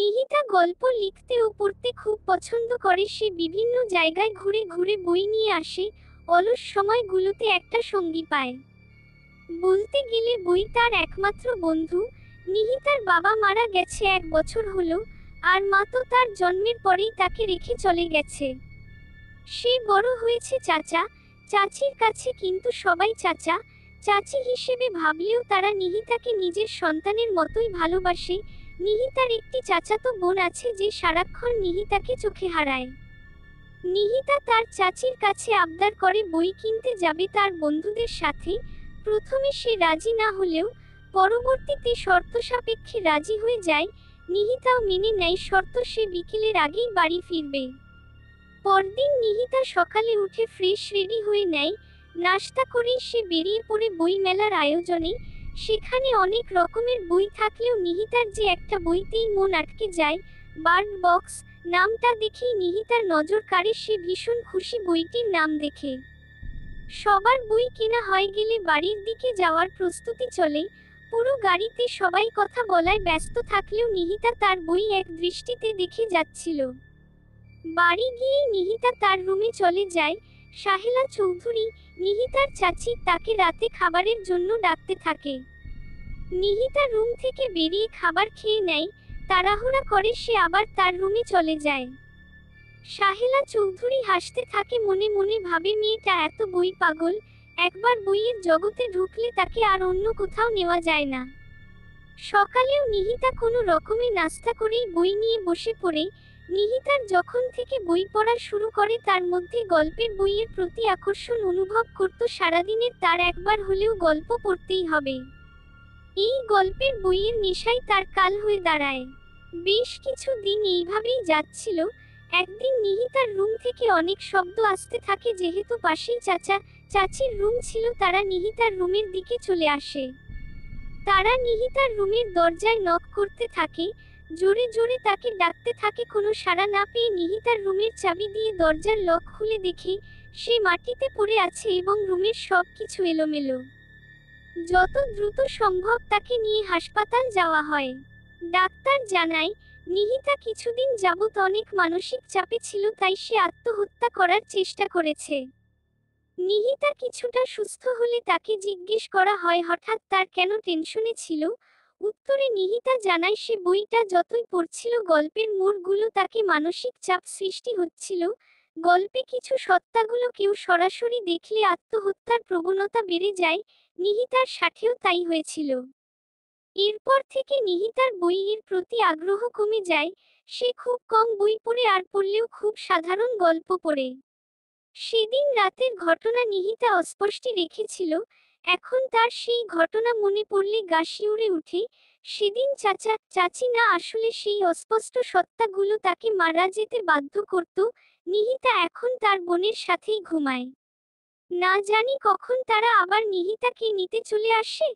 নিহিতা গল্প লিখতে ও পড়তে খুব পছন্দ করে। সে বিভিন্ন জায়গায় ঘুরে ঘুরে বই নিয়ে আসে। অলস সময়গুলোতে একটা সঙ্গী পায়। বলতে গেলে বই তার একমাত্র বন্ধু। নিহিতার বাবা মারা গেছে 1 বছর হলো, আর মা তো তার জন্মের পরেই তাকে রেখে চলে গেছে। সে বড় হয়েছে চাচা চাচির কাছে, কিন্তু সবাই চাচা চাচি হিসেবে ভাবলেও তারা নিহিতাকে নিজের সন্তানের মতোই ভালোবাসে। নিহিতার একটি চাচাতো বোন আছে যে সারাক্ষণ নিহিতাকে চোখে হারায়। নিহিতা তার চাচির কাছে আবদার করে বই কিনতে যাবে তার বন্ধুদের সাথে। প্রথমে সে রাজি না হলেও পরবর্তীতে শর্ত সাপেক্ষে রাজি হয়ে যায়। নিহিতাও মেনে নেয় শর্ত, সে বিকেলের আগেই বাড়ি ফিরবে। পরদিন নিহিতা সকালে উঠে ফ্রেশ রেডি হয়ে নেয়। নাস্তা করেই সে বেরিয়ে পড়ে বই মেলার আয়োজনে। সেখানে অনেক রকমের বই থাকলেও নিহিতার যে একটা বইতেই মন আটকে যায়, বার্ড বক্স। নামটা দেখেই নিহিতার নজর কাড়ে, সে ভীষণ খুশি বইটির নাম দেখে। সবার বই কেনা হয়ে গেলে বাড়ির দিকে যাওয়ার প্রস্তুতি চলে। পুরো গাড়িতে সবাই কথা বলায় ব্যস্ত থাকলেও নিহিতা তার বই এক দৃষ্টিতে দেখে যাচ্ছিল। বাড়ি গিয়েই নিহিতা তার রুমে চলে যায়। সাহেলা চৌধুরী, নিহিতার চাচি, তাকে রাতে খাবারের জন্য ডাকতে থাকে। নিহিতা রুম থেকে বেরিয়ে খাবার খেয়ে নেয়। তাড়াহুড়া করে সে আবার তার রুমে চলে যায়। সাহেলা চৌধুরী হাসতে থাকে, মনে মনে ভাবে মেয়েটা এত বই পাগল। একবার বইয়ের জগতে ঢুকলে তাকে আর অন্য কোথাও নেওয়া যায় না। সকালেও নিহিতা কোনো রকমে নাস্তা করেই বই নিয়ে বসে পড়ে। নিহিতার যখন থেকে বই পড়া শুরু করে তার মধ্যে গল্পের বইয়ের প্রতি আকর্ষণ অনুভব করত। সারাদিনের তার একবার হলেও গল্প পড়তেই হবে। এই গল্পের বইয়ের নেশাই তার কাল হয়ে দাঁড়ায়। বেশ কিছু দিন এইভাবেই যাচ্ছিল। একদিন নিহিতার রুম থেকে অনেক শব্দ আসতে থাকে। যেহেতু পাশেই চাচা চাচির রুম ছিল, তারা নিহিতার রুমের দিকে চলে আসে। তারা নিহিতার রুমের দরজায় নক করতে থাকে, জোরে জোরে তাকে ডাকতে থাকে। কোনো সাড়া না পেয়ে নিহিতার রুমের চাবি দিয়ে দরজার লক খুলে দেখে সে মাটিতে পড়ে আছে এবং রুমের সব কিছু এলোমেলো। যত দ্রুত সম্ভব তাকে নিয়ে হাসপাতাল যাওয়া হয়। ডাক্তার জানায় নিহিতা কিছুদিন যাবৎ অনেক মানসিক চাপে ছিল, তাই সে আত্মহত্যা করার চেষ্টা করেছে। নিহিতা কিছুটা সুস্থ হলে তাকে জিজ্ঞেস করা হয় হঠাৎ তার কেন টেনশনে ছিল। উত্তরে নিহিতা জানায় সে বইটা যতই পড়ছিল গল্পের মোড়গুলো তাকে মানসিক চাপ সৃষ্টি হচ্ছিল। গল্পে কিছু সত্তাগুলো কেউ সরাসরি দেখলে আত্মহত্যার প্রবণতা বেড়ে যায়। নিহিতার সাথেও তাই হয়েছিল। এরপর থেকে নিহিতার বইয়ের প্রতি আগ্রহ কমে যায়। সে খুব কম বই পড়ে, আর পড়লেও খুব সাধারণ গল্প পড়ে। সেদিন রাতের ঘটনা নিহিতা অস্পষ্টই রেখেছিল। এখন তার সেই ঘটনা মনে পড়লে গা শিউরে উঠে। সেদিন চাচা চাচি না, আসলে সেই অস্পষ্ট সত্তাগুলো তাকে মারা যেতে বাধ্য করত। নিহিতা এখন তার বোনের সাথেই ঘুমায়। না জানি কখন তারা আবার নিহিতাকে নিতে চলে আসে।